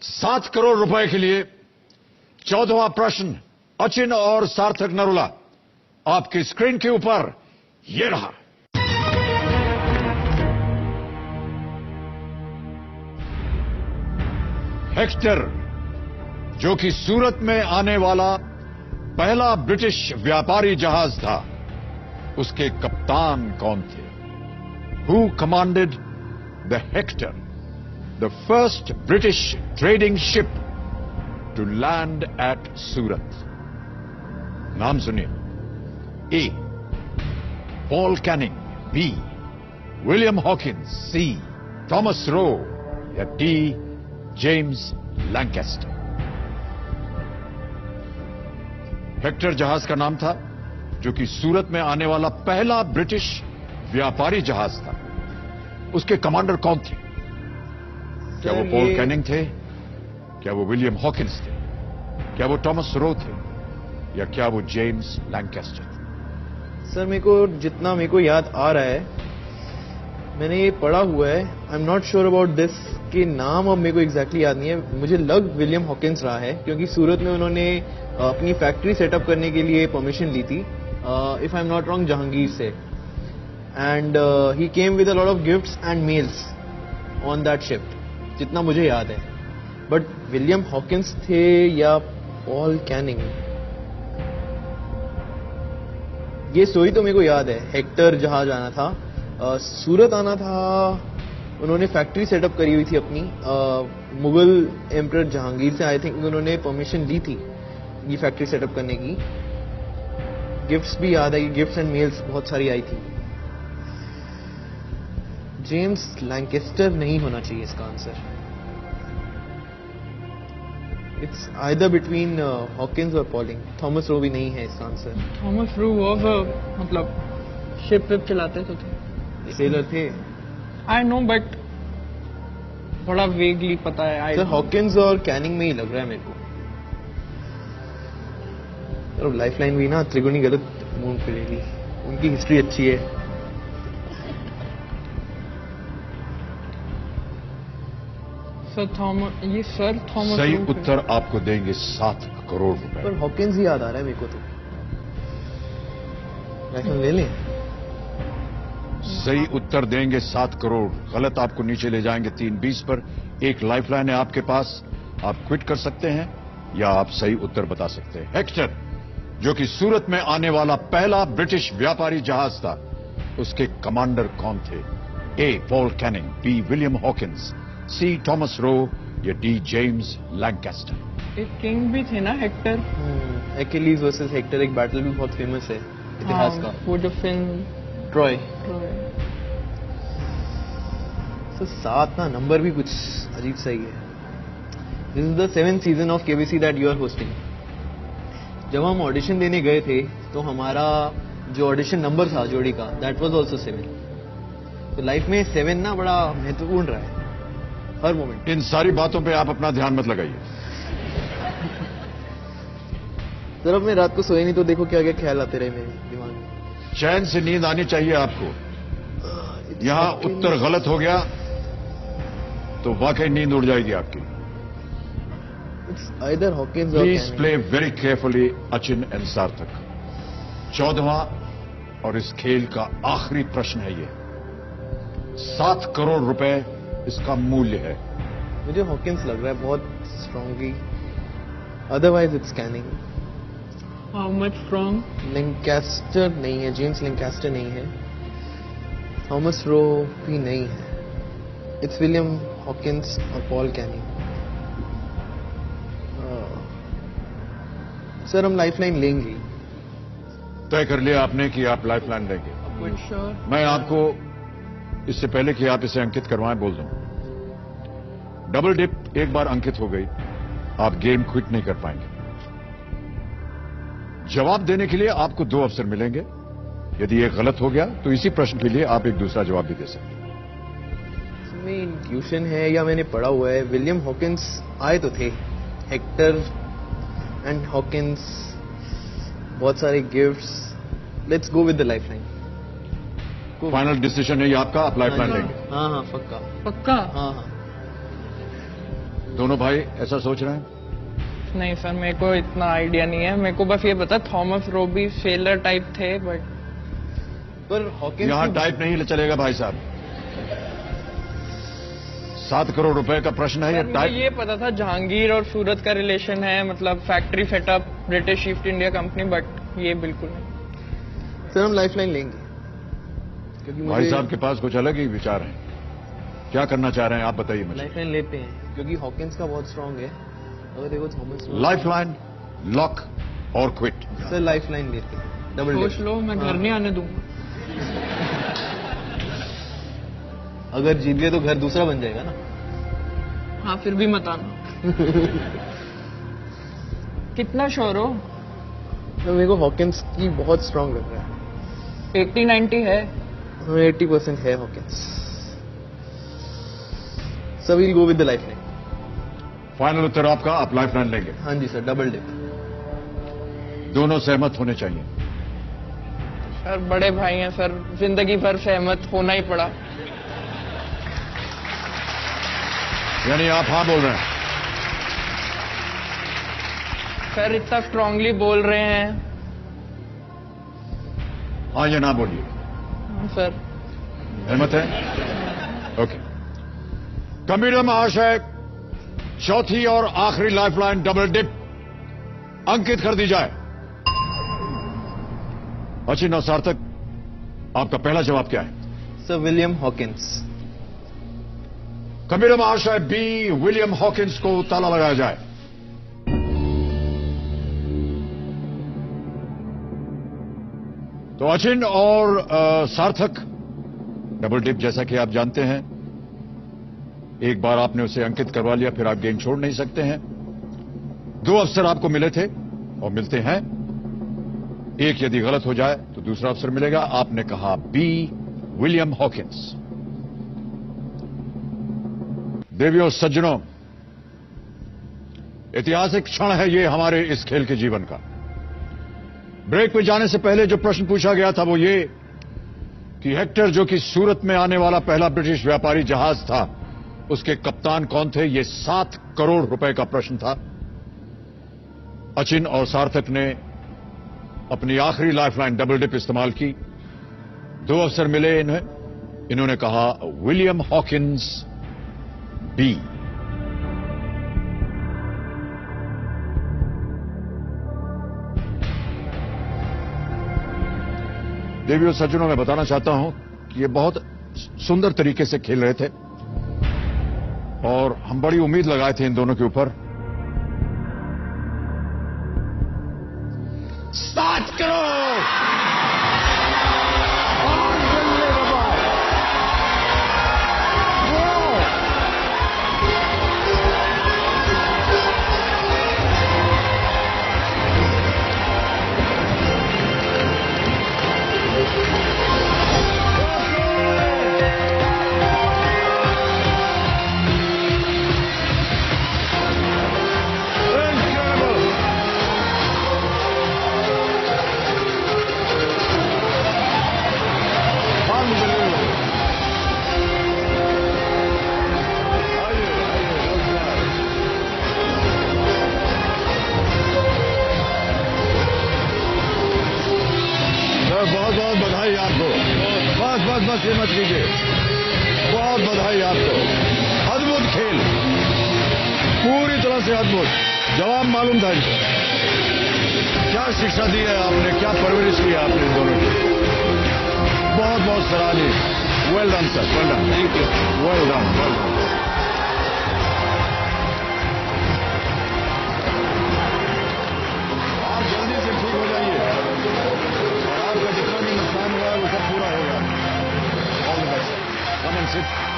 7 करोड़ रुपए के लिए 14वां प्रश्न अचिन और सार्थक नरूला आपकी स्क्रीन के ऊपर ये रहा। हेक्टर जो कि सूरत में आने वाला पहला ब्रिटिश व्यापारी जहाज था, उसके कप्तान कौन थे? Who commanded the Hector, the first British trading ship to land at Surat? नाम सुनिए। A. Paul Canning, B. William Hawkins, C. Thomas Roe या D. James Lancaster। हेक्टर जहाज का नाम था जो कि सूरत में आने वाला पहला ब्रिटिश व्यापारी जहाज था। उसके कमांडर कौन थे? क्या वो पॉल कैनिंग थे? क्या वो विलियम हॉकिंस थे? क्या वो थॉमस रो थे? या क्या वो जेम्स लैंकेस्टर थे? सर जितना मेरे को याद आ रहा है, मैंने ये पढ़ा हुआ है। आई am not sure about this के नाम अब मेरे को एग्जैक्टली याद नहीं है। मुझे लग विलियम हॉकिंस रहा है क्योंकि सूरत में उन्होंने अपनी फैक्ट्री सेटअप करने के लिए परमिशन ली थी, if I am not wrong, Jahangir से। And he came with a lot of gifts and mails on that ship, जितना मुझे याद है। बट विलियम हॉकिंस थे या पॉल कैनिंग, ये स्टोरी तो मेरे को याद है। हेक्टर जहाज आना था, सूरत आना था, उन्होंने फैक्ट्री सेटअप करी हुई थी अपनी, मुगल एम्परर जहांगीर से आई थिंक उन्होंने परमिशन ली थी ये फैक्ट्री सेटअप करने की। गिफ्ट्स भी याद है, गिफ्ट्स एंड मेल्स बहुत सारी आई थी। जेम्स लैंकेस्टर नहीं होना चाहिए इसका answer. It's either between Hawkins और पॉलिंग। थॉमस रो भी नहीं है इसका आंसर। थॉमस रो वाज मतलब शिप विप चलाते तो थे, सेलर थे। आई नो बट बड़ा वेगली पता है। सर हॉकिंस और कैनिंग में ही लग रहा है मेरे को। तो लाइफलाइन भी ना त्रिगुणी गलत मूव करेगी, उनकी हिस्ट्री अच्छी है। सर थॉमस सही उत्तर आपको देंगे 7 करोड़ रुपए। पर हॉकिंस ही याद आ रहा है मेरे को तो। लाइफलाइन ले लें? सही उत्तर देंगे 7 करोड़, गलत आपको नीचे ले जाएंगे 320 पर। एक लाइफलाइन है आपके पास, आप क्विट कर सकते हैं या आप सही उत्तर बता सकते हैं। हेक्टर जो कि सूरत में आने वाला पहला ब्रिटिश व्यापारी जहाज था, उसके कमांडर कौन थे? A. Paul Canning, B. William Hawkins, C. Thomas Roe या डी. James Lancaster. एक किंग भी थे ना हेक्टर। एक्यूलीज वर्सेस हेक्टर एक बैटल भी बहुत फेमस है इतिहास का, वो जो फिल्म ट्रॉय। तो 7 ना नंबर भी कुछ अजीब सा ही है। This is the 7th season of KBC that you are hosting. जब हम ऑडिशन देने गए थे तो हमारा जो ऑडिशन नंबर था जोड़ी का, दैट वाज आल्सो 7। तो लाइफ में 7 ना बड़ा महत्वपूर्ण रहा है हर मोमेंट। इन सारी बातों पे आप अपना ध्यान मत लगाइए। सर अब मैं रात को सोए नहीं तो देखो क्या क्या ख्याल आते रहे मेरे दिमाग में। चैन से नींद आनी चाहिए आपको। यहां उत्तर गलत हो गया तो वाकई नींद उड़ जाएगी आपकी। इट्स आइदर हॉकिंस और please play very carefully Achin and सार्थक। 14वां और इस खेल का आखिरी प्रश्न है ये। 7 करोड़ रुपए इसका मूल्य है। मुझे हॉकिंस लग रहा है बहुत strongly, otherwise it's Canning. How much from? Lancaster नहीं है, जेम्स लैंकेस्टर नहीं है, थॉमस रो भी नहीं है। इट्स विलियम हॉकिंस और पॉल कैनिंग। सर हम लाइफलाइन लेंगे। तय कर लिया आपने कि आप लाइफलाइन लेंगे। श्योर। मैं आपको इससे पहले कि आप इसे अंकित करवाएं बोल दूं, डबल डिप एक बार अंकित हो गई, आप गेम क्विट नहीं कर पाएंगे। जवाब देने के लिए आपको 2 अवसर मिलेंगे। यदि एक गलत हो गया तो इसी प्रश्न के लिए आप एक दूसरा जवाब भी दे सकते हैं। इसमें इंट्यूशन है या मैंने पढ़ा हुआ है। विलियम हॉकिंस आए तो थे, हेक्टर एंड हॉकिंस, बहुत सारे gifts. Let's go with the lifeline. Final decision है ये आपका, आप लाइफलाइन लेंगे? हाँ हाँ पक्का पक्का। हाँ हाँ। दोनों भाई ऐसा सोच रहे हैं? नहीं सर, मेरे को इतना आइडिया नहीं है। मेरे को बस ये पता थॉमस रोबी फेलर टाइप थे, बट पर हॉकिंस यहां टाइप नहीं चलेगा भाई साहब। 7 करोड़ रुपए का प्रश्न है, ये मुझे टाइप। ये पता था जहांगीर और सूरत का रिलेशन है, मतलब factory setup British east India company, but ये बिल्कुल नहीं। सर हम लाइफलाइन लेंगे क्योंकि भाई मुझे साहब के पास कुछ अलग ही विचार हैं। क्या करना चाह रहे हैं आप बताइए मुझे। लाइफलाइन लेते हैं क्योंकि हॉकिंस का बहुत स्ट्रांग है। अगर देखो थॉमस लाइफलाइन, लॉक और क्विट। सर लाइफलाइन लेते हैं, डबल सोच डिप। लो, मैं घर नहीं आने दूंगा। अगर जीत गए तो घर दूसरा बन जाएगा ना। हाँ, फिर भी मत आना। कितना श्योर हो? तो मेरे को हॉकिंस की बहुत स्ट्रांग लग रहा है। 80-90 है। 80% है Hawkins. So we'll go with the lifeline. Final उत्तर आपका, आप लाइफलाइन लेंगे। हाँ जी सर, डबल डिप। दोनों सहमत होने चाहिए। सर बड़े भाई हैं सर, जिंदगी भर सहमत होना ही पड़ा। यानी आप हाँ बोल रहे हैं? सर इतना स्ट्रांगली बोल रहे हैं। हाँ या ना बोलिए। हाँ, सर सहमत है? ओके। कबीर महाशय, चौथी और आखिरी लाइफलाइन डबल डिप अंकित कर दी जाए। अचिन और सार्थक, आपका पहला जवाब क्या है? Sir William Hawkins. कबीर महाशय, बी विलियम हॉकिंस को ताला लगाया जाए। तो अचिन और सार्थक, डबल डिप जैसा कि आप जानते हैं, एक बार आपने उसे अंकित करवा लिया, फिर आप गेम छोड़ नहीं सकते हैं। 2 अवसर आपको मिले थे और मिलते हैं। एक यदि गलत हो जाए तो दूसरा अवसर मिलेगा। आपने कहा बी विलियम हॉकिंस। देवियों सज्जनों, ऐतिहासिक क्षण है ये हमारे इस खेल के जीवन का। ब्रेक पे जाने से पहले जो प्रश्न पूछा गया था वो ये कि हेक्टर, जो कि सूरत में आने वाला पहला ब्रिटिश व्यापारी जहाज था, उसके कप्तान कौन थे? ये 7 करोड़ रुपए का प्रश्न था। अचिन और सार्थक ने अपनी आखिरी लाइफलाइन डबल डिप इस्तेमाल की। 2 अवसर मिले इन्हें। इन्होंने कहा विलियम हॉकिंस, बी। देवियों सज्जनों, मैं बताना चाहता हूं कि ये बहुत सुंदर तरीके से खेल रहे थे और हम बड़ी उम्मीद लगाए थे इन दोनों के ऊपर। 7 करोड़! बहुत बहुत बधाई आपको। बस ये मत कीजिए। बहुत बधाई आपको। अद्भुत खेल, पूरी तरह से अद्भुत। जवाब मालूम था इनको। क्या शिक्षा दी है आपने, क्या परवरिश की है आपने इन दोनों की। बहुत बहुत सराहनीय। Well done sir, well done. Thank you. Well done, well done. आप जल्दी से ठीक हो जाइए और आपका जितना भी नुकसान हुआ है वो सब पूरा होगा। All the best. Come and sit.